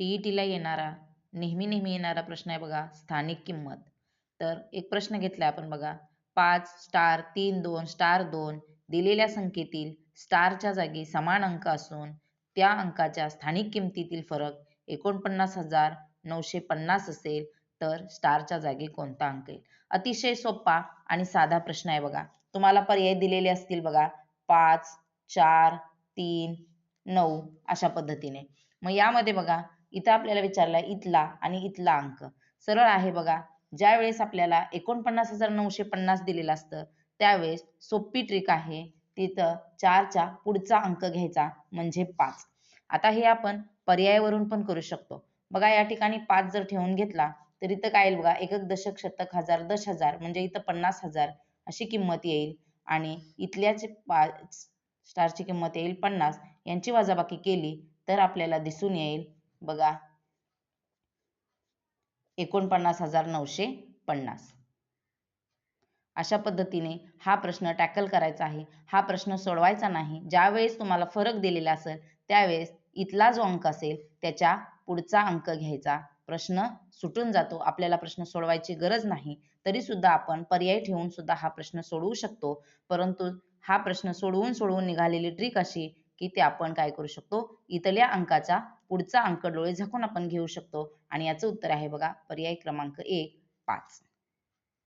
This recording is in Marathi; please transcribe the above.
टीईटीला येणारा नेहमी नेहमी येणारा प्रश्न आहे बघा, स्थानिक किंमत. तर एक प्रश्न घेतलाय आपण बघा, 5 स्टार 3 2 स्टार 2 दिलेल्या संख्येतील स्टारच्या जागी समान अंक असून त्या अंकाच्या स्थानिक किमतीतील फरक 49,950 असेल तर स्टारच्या जागी कोणता अंक येईल? अतिशय सोपा आणि साधा प्रश्न आहे बघा. तुम्हाला पर्याय दिलेले असतील बघा, 5 4 3 9 अशा पद्धतीने. मग यामध्ये बघा, इथं आपल्याला विचारलाय इथला आणि इथला अंक. सरळ आहे बघा. ज्या वेळेस आपल्याला 49,950 दिलेलं असतं त्यावेळेस सोपी ट्रिक आहे, तिथं 4च्या पुढचा अंक घ्यायचा म्हणजे 5. आता हे आपण पर्यायावरून पण करू शकतो. बघा या ठिकाणी 5 जर ठेवून घेतला तर इथं काय येईल बघा, एकक दशक शतक हजार दशहजार म्हणजे इथं 50,000 अशी किंमत येईल आणि इथल्याची स्टारची किंमत येईल 50. यांची वजाबाकी केली तर आपल्याला दिसून येईल बघा 49,950. अशा पद्धतीने हा प्रश्न टॅकल करायचा आहे. हा प्रश्न सोडवायचा नाही. ज्यावेळेस तुम्हाला फरक दिलेला असेल त्यावेळेस इथला जो अंक असेल त्याच्या पुढचा अंक घ्यायचा. प्रश्न सुटून जातो. आपल्याला प्रश्न सोडवायची गरज नाही. तरी सुद्धा आपण पर्याय ठेवून सुद्धा हा प्रश्न सोडवू शकतो. परंतु हा प्रश्न सोडवून निघालेली ट्रिक अशी की ते आपण काय करू शकतो, इथल्या अंकाचा पुढचा अंक डोळे झाकून आपण घेऊ शकतो आणि याचं उत्तर आहे बघा पर्याय क्रमांक 1 5.